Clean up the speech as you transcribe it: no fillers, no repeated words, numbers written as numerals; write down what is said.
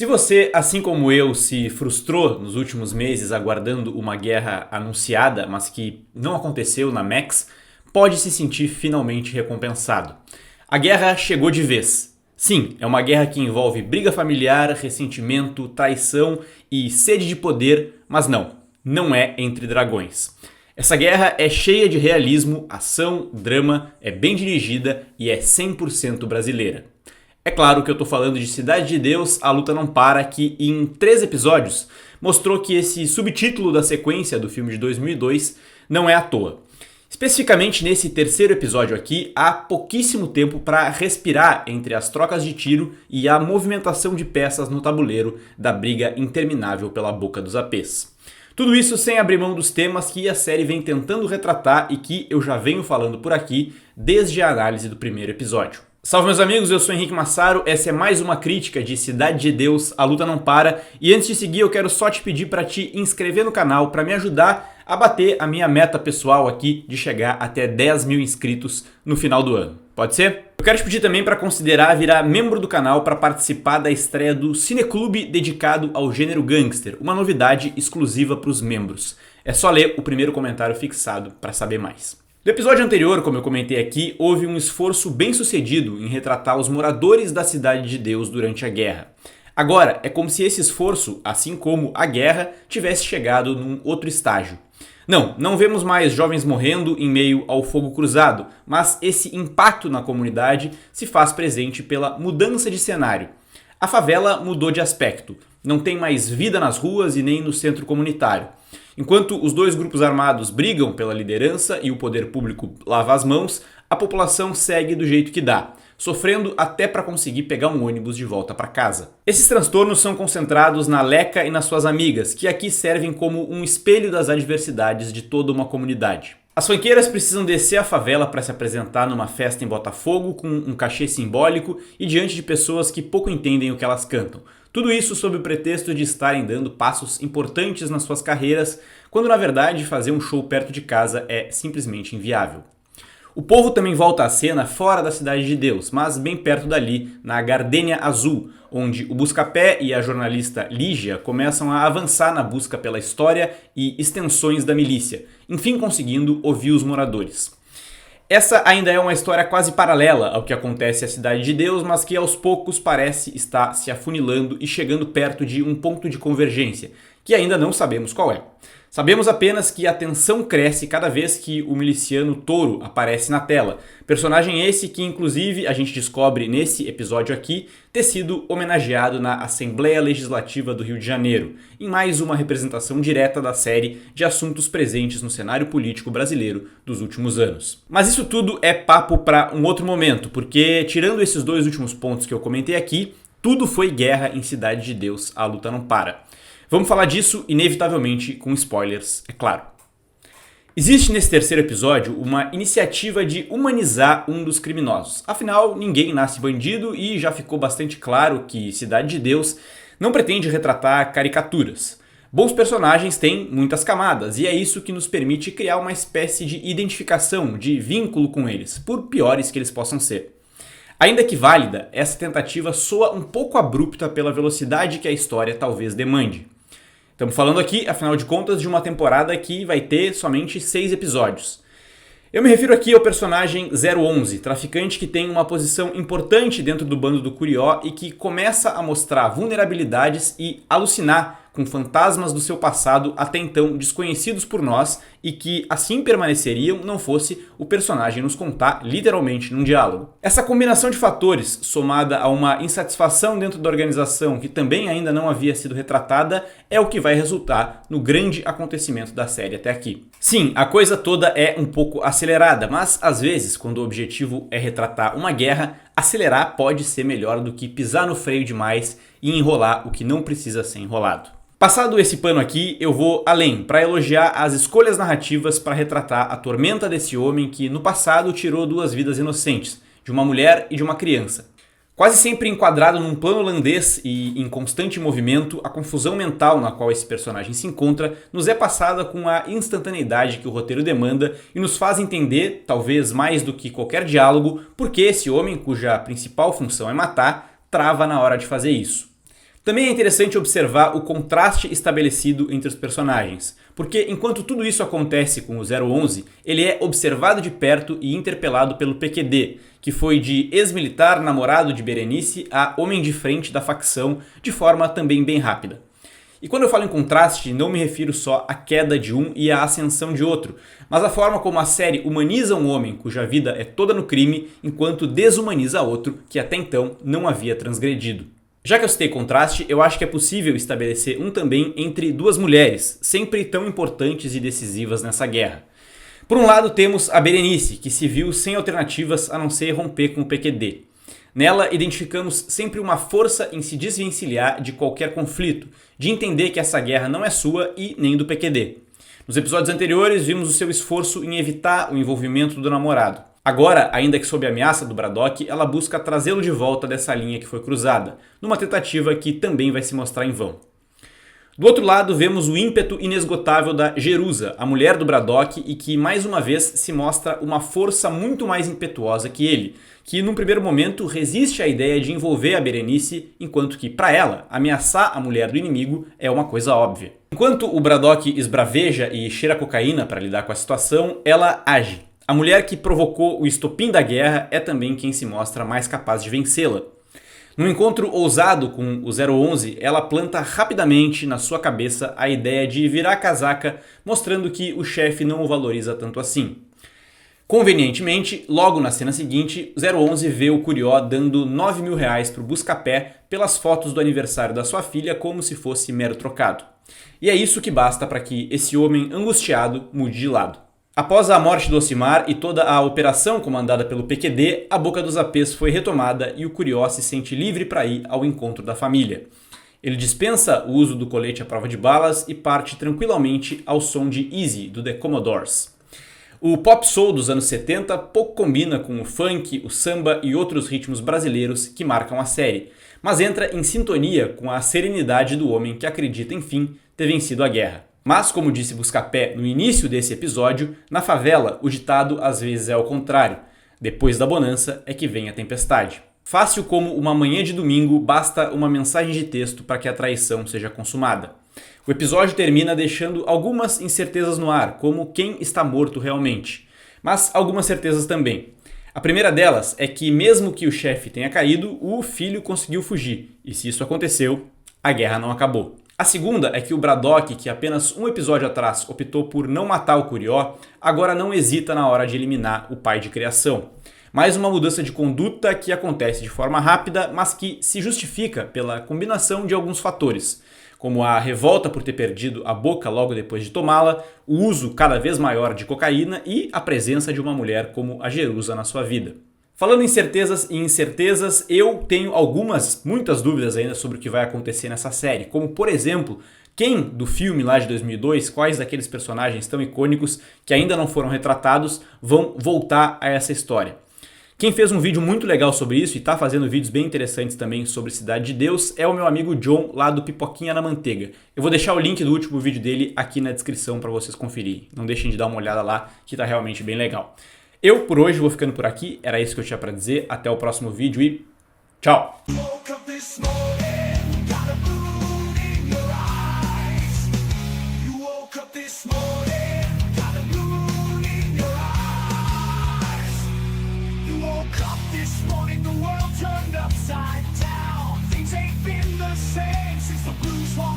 Se você, assim como eu, se frustrou nos últimos meses aguardando uma guerra anunciada, mas que não aconteceu na Max, pode se sentir finalmente recompensado. A guerra chegou de vez. Sim, é uma guerra que envolve briga familiar, ressentimento, traição e sede de poder, mas não é entre dragões. Essa guerra é cheia de realismo, ação, drama, é bem dirigida e é 100% brasileira. É claro que eu tô falando de Cidade de Deus, A Luta Não Para, que em 3 episódios mostrou que esse subtítulo da sequência do filme de 2002 não é à toa. Especificamente nesse terceiro episódio aqui, há pouquíssimo tempo para respirar entre as trocas de tiro e a movimentação de peças no tabuleiro da briga interminável pela boca dos APs. Tudo isso sem abrir mão dos temas que a série vem tentando retratar e que eu já venho falando por aqui desde a análise do primeiro episódio. Salve meus amigos, eu sou Henrique Massaro, essa é mais uma crítica de Cidade de Deus, A Luta Não Para, e antes de seguir eu quero só te pedir para te inscrever no canal para me ajudar a bater a minha meta pessoal aqui de chegar até 10 mil inscritos no final do ano. Pode ser? Eu quero te pedir também para considerar virar membro do canal para participar da estreia do Cineclube dedicado ao gênero gangster, uma novidade exclusiva para os membros. É só ler o primeiro comentário fixado para saber mais. No episódio anterior, como eu comentei aqui, houve um esforço bem sucedido em retratar os moradores da Cidade de Deus durante a guerra. Agora, é como se esse esforço, assim como a guerra, tivesse chegado num outro estágio. Não vemos mais jovens morrendo em meio ao fogo cruzado, mas esse impacto na comunidade se faz presente pela mudança de cenário. A favela mudou de aspecto, não tem mais vida nas ruas e nem no centro comunitário. Enquanto os dois grupos armados brigam pela liderança e o poder público lava as mãos, a população segue do jeito que dá, sofrendo até para conseguir pegar um ônibus de volta para casa. Esses transtornos são concentrados na Leca e nas suas amigas, que aqui servem como um espelho das adversidades de toda uma comunidade. As funkeiras precisam descer a favela para se apresentar numa festa em Botafogo com um cachê simbólico e diante de pessoas que pouco entendem o que elas cantam. Tudo isso sob o pretexto de estarem dando passos importantes nas suas carreiras, quando na verdade fazer um show perto de casa é simplesmente inviável. O povo também volta à cena fora da Cidade de Deus, mas bem perto dali, na Gardênia Azul, onde o Buscapé e a jornalista Lígia começam a avançar na busca pela história e extensões da milícia, enfim conseguindo ouvir os moradores. Essa ainda é uma história quase paralela ao que acontece à Cidade de Deus, mas que aos poucos parece estar se afunilando e chegando perto de um ponto de convergência, que ainda não sabemos qual é. Sabemos apenas que a tensão cresce cada vez que o miliciano Touro aparece na tela. Personagem esse que inclusive a gente descobre nesse episódio aqui ter sido homenageado na Assembleia Legislativa do Rio de Janeiro, em mais uma representação direta da série de assuntos presentes no cenário político brasileiro dos últimos anos. Mas isso tudo é papo para um outro momento, porque tirando esses dois últimos pontos que eu comentei aqui, tudo foi guerra em Cidade de Deus, A Luta Não Para. Vamos falar disso, inevitavelmente, com spoilers, é claro. Existe nesse terceiro episódio uma iniciativa de humanizar um dos criminosos. Afinal, ninguém nasce bandido e já ficou bastante claro que Cidade de Deus não pretende retratar caricaturas. Bons personagens têm muitas camadas e é isso que nos permite criar uma espécie de identificação, de vínculo com eles, por piores que eles possam ser. Ainda que válida, essa tentativa soa um pouco abrupta pela velocidade que a história talvez demande. Estamos falando aqui, afinal de contas, de uma temporada que vai ter somente 6 episódios. Eu me refiro aqui ao personagem 011, traficante que tem uma posição importante dentro do bando do Curió e que começa a mostrar vulnerabilidades e alucinar com fantasmas do seu passado até então desconhecidos por nós e que assim permaneceriam não fosse o personagem nos contar literalmente num diálogo. Essa combinação de fatores, somada a uma insatisfação dentro da organização que também ainda não havia sido retratada, é o que vai resultar no grande acontecimento da série até aqui. Sim, a coisa toda é um pouco acelerada, mas às vezes, quando o objetivo é retratar uma guerra, acelerar pode ser melhor do que pisar no freio demais e enrolar o que não precisa ser enrolado. Passado esse pano aqui, eu vou além para elogiar as escolhas narrativas para retratar a tormenta desse homem que no passado tirou 2 vidas inocentes, de uma mulher e de uma criança. Quase sempre enquadrado num plano holandês e em constante movimento, a confusão mental na qual esse personagem se encontra nos é passada com a instantaneidade que o roteiro demanda e nos faz entender, talvez mais do que qualquer diálogo, por que esse homem, cuja principal função é matar, trava na hora de fazer isso. Também é interessante observar o contraste estabelecido entre os personagens, porque enquanto tudo isso acontece com o 011, ele é observado de perto e interpelado pelo PQD, que foi de ex-militar namorado de Berenice a homem de frente da facção, de forma também bem rápida. E quando eu falo em contraste, não me refiro só à queda de um e à ascensão de outro, mas à forma como a série humaniza um homem cuja vida é toda no crime, enquanto desumaniza outro que até então não havia transgredido. Já que eu citei contraste, eu acho que é possível estabelecer um também entre duas mulheres, sempre tão importantes e decisivas nessa guerra. Por um lado temos a Berenice, que se viu sem alternativas a não ser romper com o PQD. Nela identificamos sempre uma força em se desvencilhar de qualquer conflito, de entender que essa guerra não é sua e nem do PQD. Nos episódios anteriores vimos o seu esforço em evitar o envolvimento do namorado. Agora, ainda que sob a ameaça do Braddock, ela busca trazê-lo de volta dessa linha que foi cruzada, numa tentativa que também vai se mostrar em vão. Do outro lado, vemos o ímpeto inesgotável da Jerusa, a mulher do Braddock, e que mais uma vez se mostra uma força muito mais impetuosa que ele, que num primeiro momento resiste à ideia de envolver a Berenice, enquanto que, para ela, ameaçar a mulher do inimigo é uma coisa óbvia. Enquanto o Braddock esbraveja e cheira cocaína para lidar com a situação, ela age. A mulher que provocou o estopim da guerra é também quem se mostra mais capaz de vencê-la. Num encontro ousado com o 011, ela planta rapidamente na sua cabeça a ideia de virar casaca, mostrando que o chefe não o valoriza tanto assim. Convenientemente, logo na cena seguinte, 011 vê o Curió dando R$9.000 pro Buscapé pelas fotos do aniversário da sua filha como se fosse mero trocado. E é isso que basta para que esse homem angustiado mude de lado. Após a morte do Ocimar e toda a operação comandada pelo PQD, a Boca dos Apês foi retomada e o Curió se sente livre para ir ao encontro da família. Ele dispensa o uso do colete à prova de balas e parte tranquilamente ao som de Easy, do The Commodores. O pop soul dos anos 70 pouco combina com o funk, o samba e outros ritmos brasileiros que marcam a série, mas entra em sintonia com a serenidade do homem que acredita, enfim, ter vencido a guerra. Mas, como disse Buscapé no início desse episódio, na favela o ditado às vezes é ao contrário. Depois da bonança é que vem a tempestade. Fácil como uma manhã de domingo, basta uma mensagem de texto para que a traição seja consumada. O episódio termina deixando algumas incertezas no ar, como quem está morto realmente. Mas algumas certezas também. A primeira delas é que, mesmo que o chefe tenha caído, o filho conseguiu fugir. E se isso aconteceu, a guerra não acabou. A segunda é que o Braddock, que apenas um episódio atrás optou por não matar o Curió, agora não hesita na hora de eliminar o pai de criação. Mais uma mudança de conduta que acontece de forma rápida, mas que se justifica pela combinação de alguns fatores, como a revolta por ter perdido a boca logo depois de tomá-la, o uso cada vez maior de cocaína e a presença de uma mulher como a Jerusa na sua vida. Falando em certezas e incertezas, eu tenho muitas dúvidas ainda sobre o que vai acontecer nessa série, como por exemplo, quem do filme lá de 2002, quais daqueles personagens tão icônicos que ainda não foram retratados vão voltar a essa história. Quem fez um vídeo muito legal sobre isso e está fazendo vídeos bem interessantes também sobre Cidade de Deus é o meu amigo John, lá do Pipoquinha na Manteiga. Eu vou deixar o link do último vídeo dele aqui na descrição para vocês conferirem. Não deixem de dar uma olhada lá, que está realmente bem legal. Eu, por hoje, vou ficando por aqui. Era isso que eu tinha para dizer. Até o próximo vídeo e tchau! Upside down, things ain't been the same since the blues walked